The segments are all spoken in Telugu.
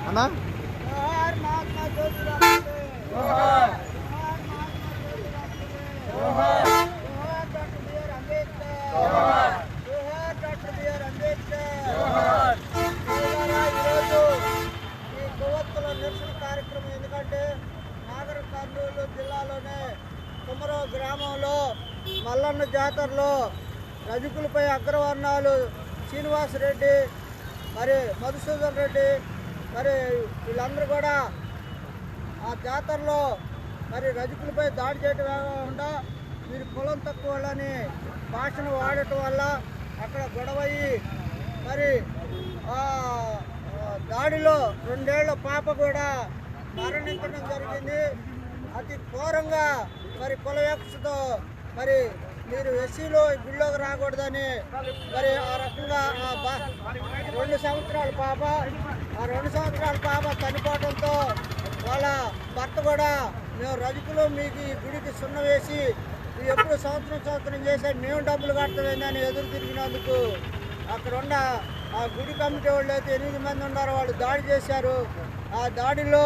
అన్నా నిరసన కార్యక్రమం ఎందుకంటే నాగర్ కర్నూలు జిల్లాలోనే కుమరో గ్రామంలో మల్లన్న జాతరలో రజకులపై అగ్రవర్ణాలు శ్రీనివాసరెడ్డి మరి మధుసూదన్ రెడ్డి మరి వీళ్ళందరూ కూడా ఆ జాతరలో మరి రజకులపై దాడి చేయటం కాకుండా మీరు కులం తక్కువ వాళ్ళని భాషను వాడటం వల్ల అక్కడ గొడవయ్యి మరి దాడిలో 2 ఏళ్ల పాప కూడా మరణించడం జరిగింది. అతి ఘోరంగా మరి కుల వివక్షతో మరి మీరు ఎస్సీలో గుళ్ళోకి రాకూడదని మరి ఆ రకంగా 2 సంవత్సరాల పాప చనిపోవడంతో వాళ్ళ భర్త కూడా మేము రజకులు మీకు ఈ గుడికి సున్న వేసి ఎప్పుడు సంవత్సరం చేశాడు మేము డబ్బులు కడతామని ఎదురు తిరిగినందుకు అక్కడ ఉన్న ఆ గుడి కమిటీ వాళ్ళు అయితే 8 మంది ఉన్నారు. వాళ్ళు దాడి చేశారు. ఆ దాడిలో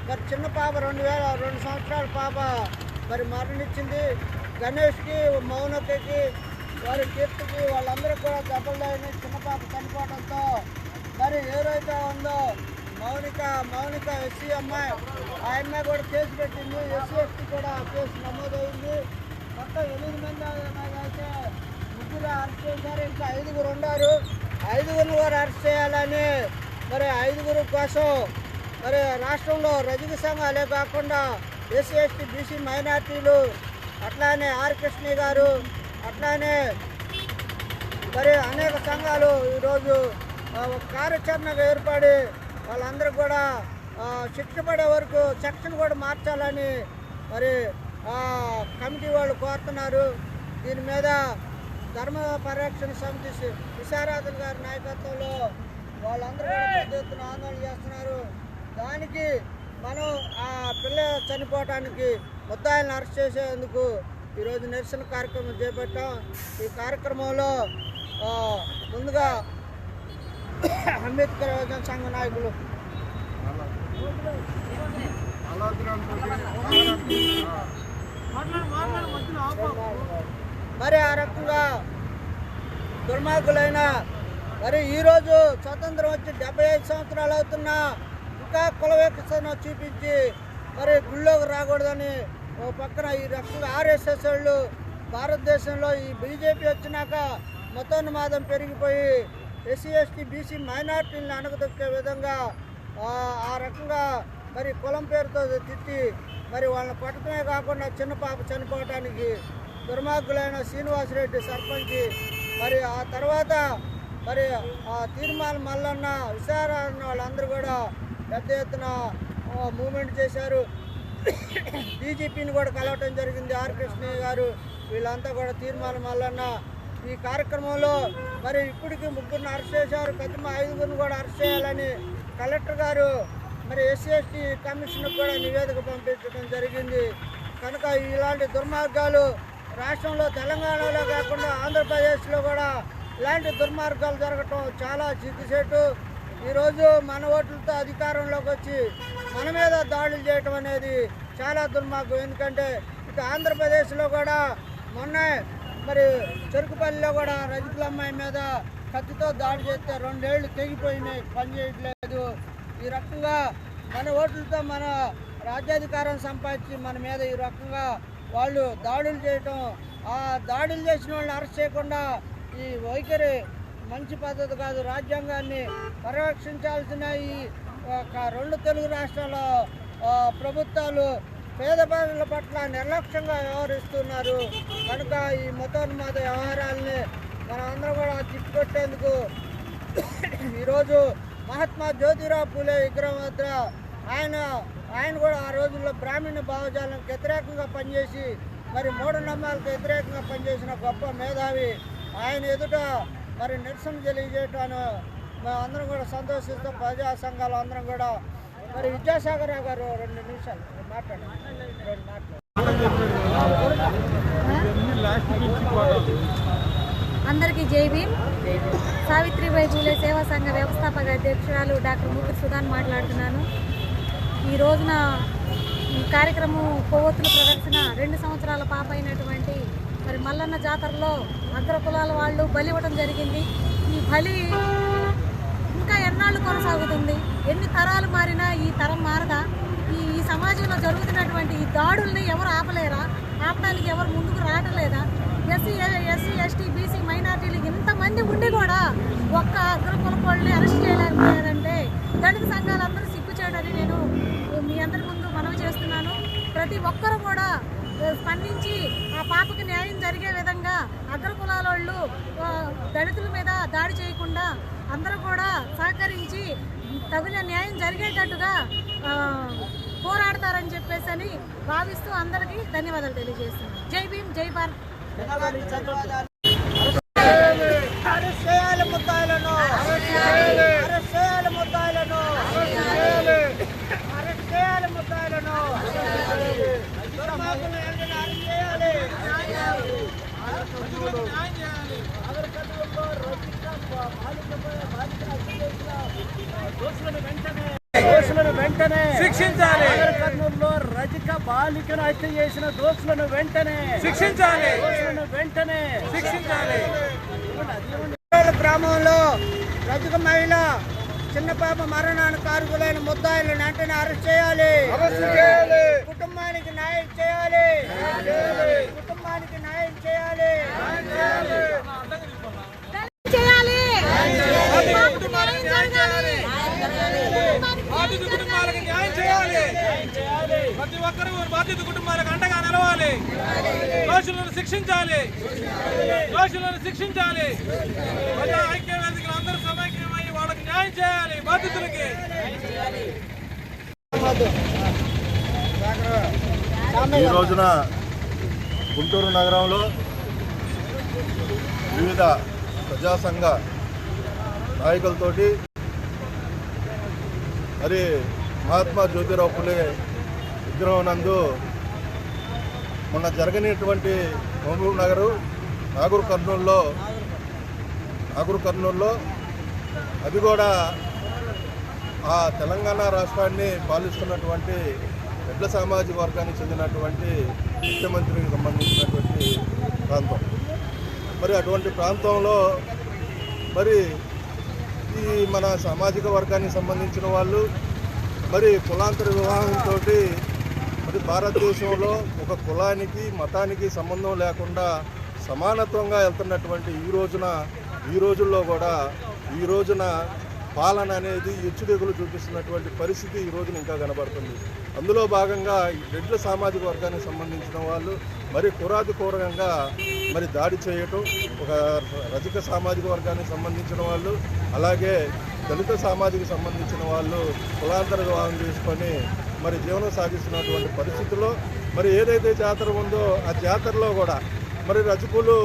మరి చిన్న పాప 2 సంవత్సరాల పాప మరి మరణించింది. గణేష్కి మౌనకి వారి కీర్తికి వాళ్ళందరూ కూడా దెబ్బలు తగిలి చిన్న పాప చనిపోవడంతో మరి ఎవరైతే ఉందో మౌనిక ఎస్సీ అమ్మాయి ఆ అమ్మాయి కూడా కేసు పెట్టింది. ఎస్సీ ఎస్టీ కూడా కేసు నమోదైంది. మొత్తం 8 మంది అయితే 3 అరెస్ట్ చేశారు. ఇంకా 5 ఉన్నారు. 5 కూడా అరెస్ట్ చేయాలని మరి 5 కోసం మరి రాష్ట్రంలో రజక సంఘాలే కాకుండా ఎస్సీ ఎస్టీ బీసీ మైనార్టీలు అట్లానే ఆర్ కృష్ణ గారు అట్లానే మరి అనేక సంఘాలు ఈరోజు కార్యాచరణగా ఏర్పడి వాళ్ళందరూ కూడా శిక్ష పడే వరకు సెక్షన్ కూడా మార్చాలని మరి కమిటీ వాళ్ళు కోరుతున్నారు. దీని మీద ధర్మ పరిరక్షణ సమితి విశారాధన్ గారి నాయకత్వంలో వాళ్ళందరూ కూడా పెద్ద ఎత్తున ఆందోళన చేస్తున్నారు. దానికి మనం ఆ పిల్ల చనిపోవటానికి ముద్దాయిలను అరెస్ట్ చేసేందుకు ఈరోజు నిరసన కార్యక్రమం చేపట్టాం. ఈ కార్యక్రమంలో ముందుగా అంబేద్కర్ యువజన సంఘ నాయకులు మరి ఆ రకంగా దుర్మార్గులైన మరి ఈరోజు స్వతంత్రం వచ్చి 75 సంవత్సరాలు అవుతున్నా ఇంకా కుల వివక్షను చూపించి మరి గుళ్ళోకి రాకూడదని ఓ పక్కన ఈ రకంగా ఆర్ఎస్ఎస్ వాళ్ళు భారతదేశంలో ఈ బీజేపీ వచ్చినాక మతోన్మాదం పెరిగిపోయి ఎస్సీ ఎస్టీ బీసీ మైనార్టీలను అణగదొక్కే విధంగా ఆ రకంగా మరి కులం పేరుతో తిట్టి మరి వాళ్ళని పట్టడమే కాకుండా చిన్న పాప చనిపోవటానికి దుర్మార్గులైన శ్రీనివాసరెడ్డి సర్పంచ్ మరి ఆ తర్వాత మరి ఆ తీర్మానం మల్లన్న విశారాధన వాళ్ళందరూ కూడా పెద్ద ఎత్తున మూమెంట్ చేశారు. డీజీపీని కూడా కలవటం జరిగింది. ఆర్ కృష్ణయ్య గారు వీళ్ళంతా కూడా తీర్మానం మల్లన్న ఈ కార్యక్రమంలో మరి ఇప్పటికీ 3 అరెస్ట్ చేశారు. ప్రతిమ 5 కూడా అరెస్ట్ చేయాలని కలెక్టర్ గారు మరి ఎస్సీ ఎస్టీ కమిషన్కి కూడా నివేదిక పంపించడం జరిగింది. కనుక ఇలాంటి దుర్మార్గాలు రాష్ట్రంలో తెలంగాణలో కాకుండా ఆంధ్రప్రదేశ్లో కూడా ఇలాంటి దుర్మార్గాలు జరగటం చాలా సిగ్గుచేటు. ఈరోజు మన ఓట్లతో అధికారంలోకి వచ్చి మన మీద దాడులు చేయటం అనేది చాలా దుర్మార్గం. ఎందుకంటే ఇక ఆంధ్రప్రదేశ్లో కూడా మొన్న మరి చెరుకుపల్లిలో కూడా రజకుల అమ్మాయి మీద కత్తితో దాడి చేస్తే 2 ఏళ్ళు తెగిపోయినాయి, పని చేయట్లేదు. ఈ రకంగా మన ఓట్లతో మన రాజ్యాధికారం సంపాదించి మన మీద ఈ రకంగా వాళ్ళు దాడులు చేయటం, ఆ దాడులు చేసిన వాళ్ళని అరెస్ట్ చేయకుండా ఈ వైఖరి మంచి పద్ధతి కాదు. రాజ్యాంగాన్ని పరిరక్షించాల్సిన ఈ 2 తెలుగు రాష్ట్రాల ప్రభుత్వాలు పేద ప్రజల పట్ల నిర్లక్ష్యంగా వ్యవహరిస్తున్నారు. కనుక ఈ మతోన్మాద వ్యవహారాలని మనం అందరం కూడా తిప్పికొట్టేందుకు ఈరోజు మహాత్మా జ్యోతిరావు పూలే విగ్రహం వద్ద ఆయన కూడా ఆ రోజుల్లో బ్రాహ్మణ భావజాలకు వ్యతిరేకంగా పనిచేసి మరి మూఢనమ్మకాలకు వ్యతిరేకంగా పనిచేసిన గొప్ప మేధావి. ఆయన ఎదుట మరి నిరసన తెలియజేయటాన్ని మేము అందరం కూడా సంతోషిస్తాం. ప్రజా సంఘాలు అందరం కూడా మరి విద్యాసాగర్ రావు గారు 2 నిమిషాలు మాట్లాడండి. 2 మాటలు. అందరికీ జై భీమ్. సావిత్రిబాయి పూలే సేవా సంఘ వ్యవస్థాపక అధ్యక్షురాలు డాక్టర్ మూర్తి సుధాన్ మాట్లాడుతున్నాను. ఈ రోజున ఈ కార్యక్రమం కొవ్వొత్తుల ప్రదర్శన 2 సంవత్సరాల పాప అయినటువంటి మరి మల్లన్న జాతరలో అగ్ర కులాల వాళ్ళు బలి ఇవ్వడం జరిగింది. ఈ బలి ఇంకా ఎన్నాళ్ళు కొనసాగుతుంది? ఎన్ని తరాలు మారినా ఈ తరం మారదా? ఈ సమాజంలో జరుగుతున్నటువంటి ఈ దాడుల్ని ఎవరు ఆపలేరా? ఆపడానికి ఎవరు ముందుకు రావట్లేదా? ఎస్సీ ఎస్టీ బీసీ మైనార్టీలు ఇంతమంది ఉండి కూడా ఒక్క అగ్రకులపోళ్ళని అరెస్ట్ చేయలేకపోయారంటే దళిత సంఘాలందరూ సిగ్గు చేయడని నేను మీ అందరి ముందు మనవి చేస్తున్నాను. ప్రతి ఒక్కరు కూడా స్పందించి ఆ పాపకి న్యాయం జరిగే విధంగా అగ్రకులాల వాళ్ళు దళితుల మీద దాడి చేయకుండా అందరూ కూడా సహకరించి తగిన న్యాయం జరిగేటట్టుగా పోరాడతారని చెప్పేసి అని భావిస్తూ అందరికీ ధన్యవాదాలు తెలియజేస్తున్నాను. జై భీమ్, జై భారత్. అరెస్ట్ చేయాలి ముద్దాయిలను, అరెస్ట్ చేయాలి ముద్దాయిలను, అరెస్ట్ చేయాలి ముద్దాయిలను, దుర్మార్గులను వెంటనే అరెస్ట్ చేయాలి. దోషులను వెంటనే శిక్షించాలి. కర్నూలులో రజిక బాలికను హత్య చేసిన దోషులను వెంటనే శిక్షించాలి. దోషులను వెంటనే శిక్షించాలి. గ్రామంలో రజిక మహిళ చిన్న పాప మరణానికి కారకులైన ముద్దాయిలను వెంటనే అరెస్ట్ చేయాలి. కుటుంబానికి న్యాయం చేయాలి. కుటుంబానికి న్యాయం చేయాలి. కుటుంబాలకు న్యాయం చేయాలి. ప్రతి ఒక్కరూ బాధిత కుటుంబాలకు అండగా నిలవాలి. దోషులను శిక్షించాలి. దోషులను శిక్షించాలి. ప్రజా ఐక్య వేదికలు అందరూ సమైక్యమై వాళ్ళకి న్యాయం చేయాలి. బాధితులకి ఈ రోజున గుంటూరు నగరంలో వివిధ ప్రజా సంఘ నాయకులతోటి మరి మహాత్మా జ్యోతిరావు ఫులే విగ్రహం నందు మొన్న జరగనిటువంటి మహబూబ్ నగరు నాగూర్ కర్నూలులో అది కూడా ఆ తెలంగాణ రాష్ట్రాన్ని పాలిస్తున్నటువంటి రెడ్ల సామాజిక వర్గానికి చెందినటువంటి ముఖ్యమంత్రికి సంబంధించినటువంటి ప్రాంతం. మరి అటువంటి ప్రాంతంలో మరి ఈ మన సామాజిక వర్గానికి సంబంధించిన వాళ్ళు మరి కులాంతర వివాహంతో మరి భారతదేశంలో ఒక కులానికి మతానికి సంబంధం లేకుండా సమానత్వంగా వెళ్తున్నటువంటి ఈ రోజుల్లో కూడా ఈ రోజున పాలన అనేది హెచ్చుదిగులు చూపిస్తున్నటువంటి పరిస్థితి ఈ రోజున ఇంకా కనబడుతుంది. అందులో భాగంగా రెడ్ల సామాజిక వర్గానికి సంబంధించిన వాళ్ళు మరి కూరంగా మరి దాడి చేయటం, ఒక రజక సామాజిక వర్గానికి సంబంధించిన వాళ్ళు అలాగే దళిత సామాజిక సంబంధించిన వాళ్ళు కులాంతర వివాహం చేసుకొని మరి జీవనం సాగిస్తున్నటువంటి పరిస్థితుల్లో మరి ఏదైతే జాతర ఉందో ఆ జాతరలో కూడా మరి రజకులు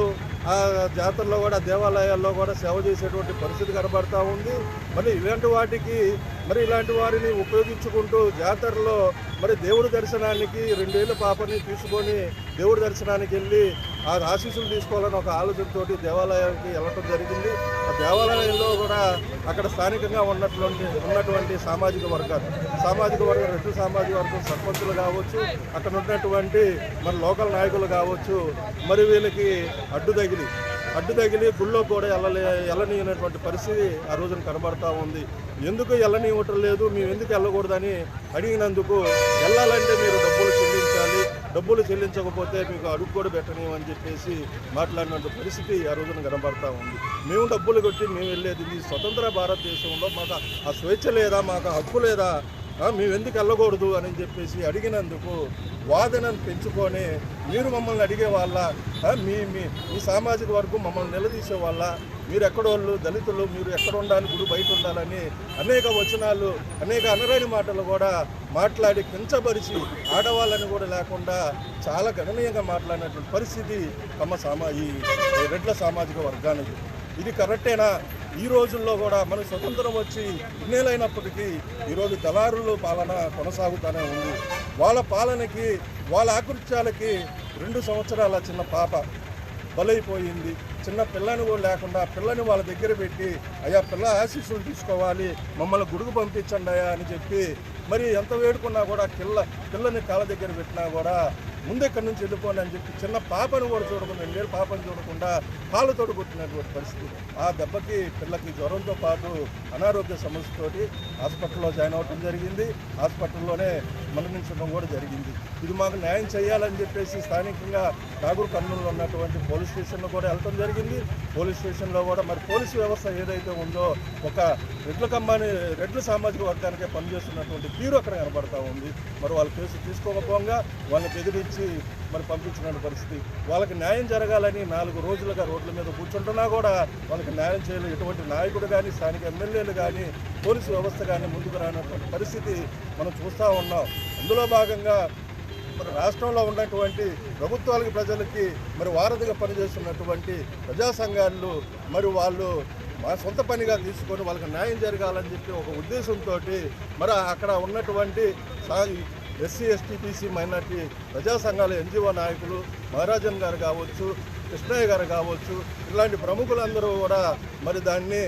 ఆ జాతరలో కూడా దేవాలయాల్లో కూడా సేవ చేసేటువంటి పరిస్థితి కనబడతా ఉంది. మరి ఇలాంటి వారిని ఉపయోగించుకుంటూ జాతరలో మరి దేవుడి దర్శనానికి 2 ఏళ్ల పాపని తీసుకొని దేవుడి దర్శనానికి వెళ్ళి ఆ ఆశీస్సులు తీసుకోవాలని ఒక ఆలోచనతో దేవాలయానికి వెళ్ళటం జరిగింది. ఆ దేవాలయంలో కూడా అక్కడ స్థానికంగా ఉన్నటువంటి సామాజిక వర్గం రెడ్డి సామాజిక వర్గం సర్పంచులు కావచ్చు, అక్కడ ఉన్నటువంటి మరి లోకల్ నాయకులు కావచ్చు, మరి వీళ్ళకి అడ్డు తగిలి గుళ్ళో కూడా వెళ్ళనీయనటువంటి పరిస్థితి ఆ రోజున కనబడతా ఉంది. ఎందుకు వెళ్ళనివ్వటం లేదు, మేము ఎందుకు వెళ్ళకూడదని అడిగినందుకు వెళ్ళాలంటే మీరు డబ్బులు చెల్లించకపోతే మీకు అడుగు కూడా పెట్టనీయమని చెప్పేసి మాట్లాడినటువంటి పరిస్థితి ఆ రోజున కనబడతా ఉంది. మేము డబ్బులు కొట్టి మేము వెళ్ళేది ఈ స్వతంత్ర భారతదేశంలో మాకు ఆ స్వేచ్ఛ లేదా, మాకు హక్కు లేదా, మేము ఎందుకు వెళ్ళకూడదు అని చెప్పేసి అడిగినందుకు వాదనను పెంచుకొని మీరు మమ్మల్ని అడిగే వాళ్ళ మీ సామాజిక వర్గం మమ్మల్ని నిలదీసే వాళ్ళ, మీరు ఎక్కడోళ్ళు దళితులు, మీరు ఎక్కడ ఉండాలి, గుడి బయట ఉండాలని అనేక వచనాలు అనేక అనరాని మాటలు కూడా మాట్లాడి కించపరిచి ఆడవాళ్ళని కూడా లేకుండా చాలా గణనీయంగా మాట్లాడినటువంటి పరిస్థితి ఈ రెడ్ల సామాజిక వర్గానికి. ఇది కరెక్టేనా? ఈ రోజుల్లో కూడా మనకు స్వతంత్రం వచ్చి ఇన్నేళ్ళైనప్పటికీ ఈరోజు దళారుల పాలన కొనసాగుతూనే ఉంది. వాళ్ళ పాలనకి వాళ్ళ ఆకృత్యాలకి 2 సంవత్సరాల చిన్న పాప బలైపోయింది. చిన్న పిల్లని కూడా లేకుండా పిల్లని వాళ్ళ దగ్గర పెట్టి అయ్యా పిల్ల ఆశీస్సులు తీసుకోవాలి, మమ్మల్ని గుడుగు పంపించండి అయ్యా అని చెప్పి మరి ఎంత వేడుకున్నా కూడా పిల్లని కాళ్ళ దగ్గర పెట్టినా కూడా ముందెక్కడి నుంచి వెళ్ళిపోండి అని చెప్పి చిన్న పాపను కూడా చూడకుండా 2 ఏళ్ళ పాపను చూడకుండా కాళ్ళతోడు కొట్టినటువంటి పరిస్థితి. ఆ దెబ్బకి పిల్లకి జ్వరంతో పాటు అనారోగ్య సమస్యతోటి హాస్పిటల్లో జాయిన్ అవ్వడం జరిగింది. హాస్పిటల్లోనే మరణించడం కూడా జరిగింది. ఇది మాకు న్యాయం చేయాలని చెప్పేసి స్థానికంగా నాగూర్ కర్నూలులో ఉన్నటువంటి పోలీస్ స్టేషన్లో కూడా వెళ్ళడం జరిగింది. పోలీస్ స్టేషన్లో కూడా మరి పోలీసు వ్యవస్థ ఏదైతే ఉందో ఒక రెడ్ల సామాజిక వర్గానికే పనిచేస్తున్నటువంటి తీరు అక్కడ కనబడతా ఉంది. మరి వాళ్ళ కేసు తీసుకోకపోగా వాళ్ళని బెదిరించి మరి పంపించిన పరిస్థితి. వాళ్ళకి న్యాయం జరగాలని 4 రోజులుగా రోడ్ల మీద కూర్చుంటున్నా కూడా వాళ్ళకి న్యాయం చేయలేదు. ఎటువంటి నాయకుడు కానీ స్థానిక ఎమ్మెల్యేలు కానీ పోలీసు వ్యవస్థ కానీ ముందుకు రానటువంటి పరిస్థితి మనం చూస్తూ ఉన్నాం. అందులో భాగంగా మరి రాష్ట్రంలో ఉన్నటువంటి ప్రభుత్వాలకి ప్రజలకి మరి వారధిగా పనిచేస్తున్నటువంటి ప్రజా సంఘాలు మరి వాళ్ళు మా సొంత పనిగా తీసుకొని వాళ్ళకి న్యాయం జరగాలని చెప్పి ఒక ఉద్దేశంతో మరి అక్కడ ఉన్నటువంటి ఎస్సీ ఎస్టీ బీసీ మైనార్టీ ప్రజా సంఘాల ఎన్జిఓ నాయకులు మహారాజన్ గారు కావచ్చు, కృష్ణయ్య గారు కావచ్చు, ఇలాంటి ప్రముఖులందరూ కూడా మరి దాన్ని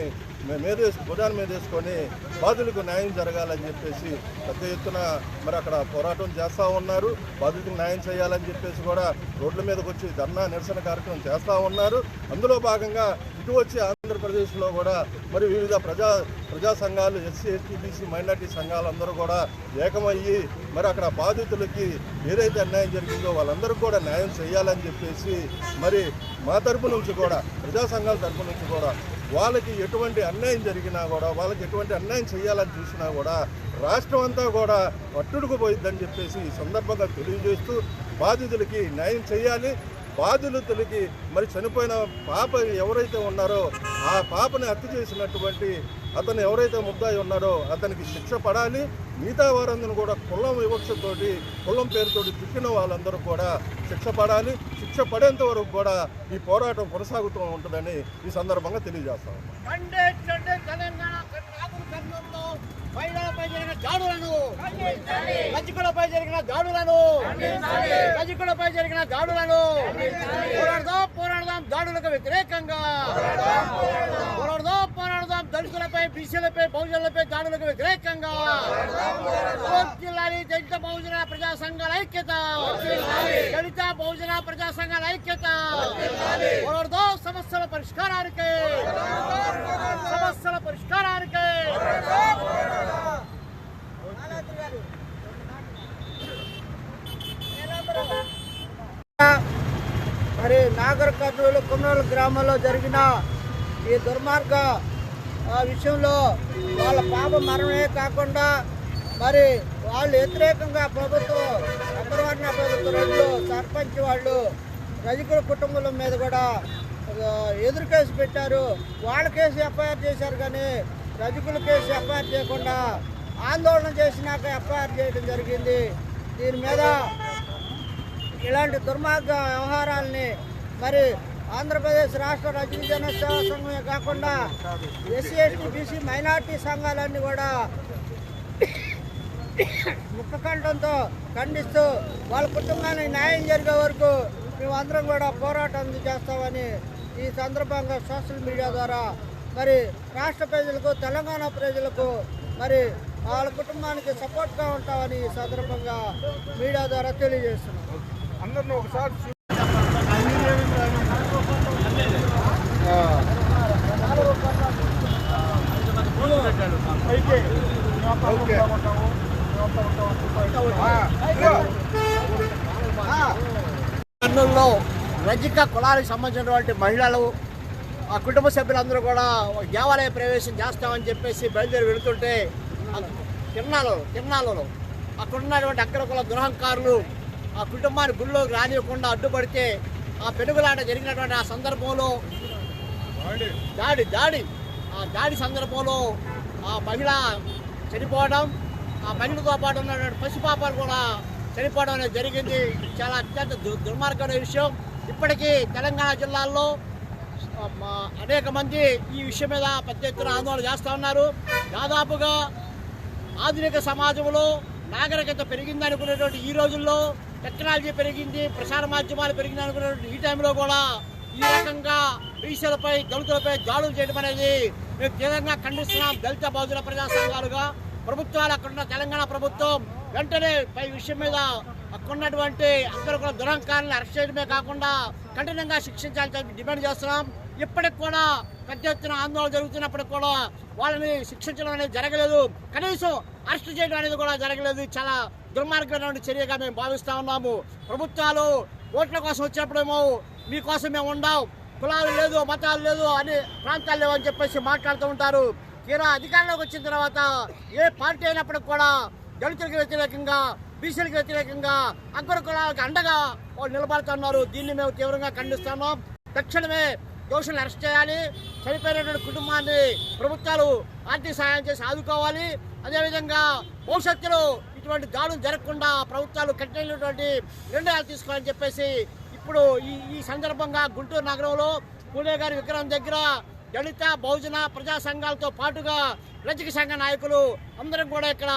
భుజాన్ని మీద వేసుకొని బాధితులకు న్యాయం జరగాలని చెప్పేసి పెద్ద ఎత్తున మరి అక్కడ పోరాటం చేస్తూ ఉన్నారు. బాధితులకు న్యాయం చేయాలని చెప్పేసి కూడా రోడ్ల మీదకి వచ్చి ధర్నా నిరసన కార్యక్రమం చేస్తూ ఉన్నారు. అందులో భాగంగా ఇటు వచ్చి ఆంధ్రప్రదేశ్లో కూడా మరి వివిధ ప్రజా సంఘాలు ఎస్సీ ఎస్టీ బీసీ మైనార్టీ సంఘాలందరూ కూడా ఏకమయ్యి మరి అక్కడ బాధితులకి ఏదైతే అన్యాయం జరిగిందో వాళ్ళందరికీ కూడా న్యాయం చేయాలని చెప్పేసి మరి మా తరపు నుంచి కూడా ప్రజా సంఘాల తరపు నుంచి కూడా వాళ్ళకి ఎటువంటి అన్యాయం జరిగినా కూడా వాళ్ళకి ఎటువంటి అన్యాయం చేయాలని చూసినా కూడా రాష్ట్రం అంతా కూడా పట్టుడుకుపోయిద్దని చెప్పేసి ఈ సందర్భంగా తెలియజేస్తూ బాధితులకి న్యాయం చేయాలి. బాధితులకి మరి చనిపోయిన పాప ఎవరైతే ఉన్నారో ఆ పాపని హత్య చేసినటువంటి అతను ఎవరైతే ముద్దాయి ఉన్నారో అతనికి శిక్ష పడాలి. మిగతా వారందరూ కూడా కులం వివక్షతోటి కులం పేరుతోటి తిట్టిన వాళ్ళందరూ కూడా శిక్ష పడాలి. శిక్ష పడేంత వరకు కూడా ఈ పోరాటం కొనసాగుతూ ఉంటుందని ఈ సందర్భంగా తెలియజేస్తాం. మహిళలపై జరిగిన దాడులను, రజకులపై జరిగిన దాడులను పోరాడదాం దాడులకు వ్యతిరేకంగా పోరాడదాం దళితులపై, బీసీలపై, బహుజనులపై దాడులకు వ్యతిరేకంగా జిల్లాని దళిత బహుజన ప్రజా సంఘాల ఐక్యత, దళిత బహుజన ప్రజా సంఘాల ఐక్యత, పోరాడదాం సమస్యల పరిష్కారానికి మరి నాగర్ కర్నూలు కుమ్రోలు గ్రామంలో జరిగిన ఈ దుర్మార్గ విషయంలో వాళ్ళ పాప మరణమే కాకుండా మరి వాళ్ళు వ్యతిరేకంగా ప్రభుత్వం అగ్రవర్ణ ప్రభుత్వ రెడ్లు సర్పంచ్ వాళ్ళు రజకుల కుటుంబాల మీద కూడా ఎదురు కేసు పెట్టారు. వాళ్ళ కేసు ఎఫ్ఐఆర్ చేశారు కానీ రజకుల కేసు ఎఫ్ఐఆర్ చేయకుండా ఆందోళన చేసినాక ఎఫ్ఐఆర్ చేయడం జరిగింది. దీని మీద ఇలాంటి దుర్మార్గ వ్యవహారాలని మరి ఆంధ్రప్రదేశ్ రాష్ట్ర రజక జన సేవా సంఘమే కాకుండా ఎస్సీ ఎస్టీ బీసీ మైనార్టీ సంఘాలన్నీ కూడా ముఖకంఠంతో ఖండిస్తూ వాళ్ళ కుటుంబానికి న్యాయం జరిగే వరకు మేమందరం కూడా పోరాటం చేస్తామని ఈ సందర్భంగా సోషల్ మీడియా ద్వారా మరి రాష్ట్ర ప్రజలకు, తెలంగాణ ప్రజలకు మరి వాళ్ళ కుటుంబానికి సపోర్ట్గా ఉంటామని ఈ సందర్భంగా మీడియా ద్వారా తెలియజేస్తున్నాం. అందరినీ ఒకసారి కర్నూలులో రజక కులానికి సంబంధించినటువంటి మహిళలు ఆ కుటుంబ సభ్యులందరూ కూడా దేవాలయ ప్రవేశం చేస్తామని చెప్పేసి బయలుదేరి వెళుతుంటే తిరునాలలో అక్కడ ఉన్నటువంటి అగ్రకుల దురహంకారులు ఆ కుటుంబాన్ని గుళ్ళోకి రానివ్వకుండా అడ్డుపడితే ఆ పెనుగులాట జరిగినటువంటి ఆ సందర్భంలో దాడి సందర్భంలో ఆ మహిళ చనిపోవడం, ఆ మహిళతో పాటు ఉన్నటువంటి పసిపాపలు కూడా చనిపోవడం అనేది జరిగింది. చాలా అత్యంత దుర్మార్గమైన విషయం. ఇప్పటికీ తెలంగాణ జిల్లాల్లో అనేక మంది ఈ విషయం మీద పెద్ద ఎత్తున ఆందోళన చేస్తూ ఉన్నారు. దాదాపుగా ఆధునిక సమాజంలో నాగరికత పెరిగింది అనుకునేటువంటి ఈ రోజుల్లో, టెక్నాలజీ పెరిగింది, ప్రసార మాధ్యమాలు పెరిగింది అనుకునేటువంటి ఈ టైంలో కూడా ఈ రకంగా బీసీలపై దళితులపై దాడులు చేయడం అనేది మేము తీవ్రంగా ఖండిస్తున్నాం. దళిత బహుజన ప్రజా సంఘాలుగా ప్రభుత్వాలు అక్కడున్న తెలంగాణ ప్రభుత్వం వెంటనే పై విషయం మీద అక్కడున్నటువంటి అక్కడికి దురంకారాలను అరెస్ట్ చేయడమే కాకుండా కఠినంగా శిక్షించాలని చెప్పి డిమాండ్ చేస్తున్నాం. ఇప్పటికి కూడా పెద్ద ఎత్తున ఆందోళన జరుగుతున్నప్పటికి కూడా వాళ్ళని శిక్షించడం అనేది జరగలేదు, కనీసం అరెస్ట్ చేయడం అనేది కూడా జరగలేదు. చాలా దుర్మార్గమైన చర్యగా మేము భావిస్తూ ఉన్నాము. ప్రభుత్వాలు ఓట్ల కోసం వచ్చినప్పుడేమో మీకోసం మేము ఉండాం, కులాలు లేదు, మతాలు లేదు, అని ప్రాంతాలు లేవు అని చెప్పేసి మాట్లాడుతూ ఉంటారు. తీరా అధికారంలోకి వచ్చిన తర్వాత ఏ పార్టీ అయినప్పటికి కూడా దళితులకు వ్యతిరేకంగా, బీసీలకు వ్యతిరేకంగా, అగ్ర కులాలకు అండగా వాళ్ళు నిలబడుతున్నారు. దీన్ని మేము తీవ్రంగా ఖండిస్తున్నాం. తక్షణమే దోషులను అరెస్ట్ చేయాలి. చనిపోయినటువంటి కుటుంబాన్ని ప్రభుత్వాలు ఆర్థిక సహాయం చేసి ఆదుకోవాలి. అదేవిధంగా భవిష్యత్తులో ఇటువంటి దాడులు జరగకుండా ప్రభుత్వాలు కఠినమైనటువంటి నిర్ణయాలు తీసుకోవాలని చెప్పేసి ఇప్పుడు ఈ సందర్భంగా గుంటూరు నగరంలో పూలే గారి విగ్రహం దగ్గర దళిత బహుజన ప్రజా సంఘాలతో పాటుగా రజక సంఘ నాయకులు అందరం కూడా ఇక్కడ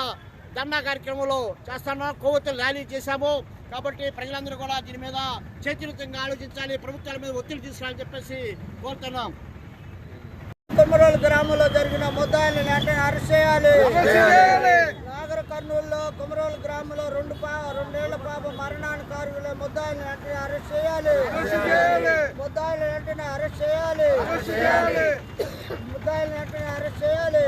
ధర్నా కార్యక్రమంలో చేస్తున్నాం. కొవ్వొత్తులు ర్యాలీ చేశాము. కాబట్టి ప్రజలందరూ కూడా దీని మీద చైతన్యంగా ఆలోచించాలి, ప్రభుత్వాల మీద ఒత్తిడి తీసుకురాలని చెప్పేసి కోరుతున్నాం. కొమరోలు గ్రామంలో జరిగిన ముద్దాయిల్ని వెంటనే అరెస్ట్ చేయాలి. నాగర్ కర్నూలులో కొమరోలు గ్రామంలో రెండేళ్ల పాప మరణానికి కారణమైన ముద్దాయిల్ని వెంటనే అరెస్ట్ చేయాలి. ముద్దాయిల్ని వెంటనే అరెస్ట్ చేయాలి. ముద్దాయిల్ని వెంటనే అరెస్ట్ చేయాలి.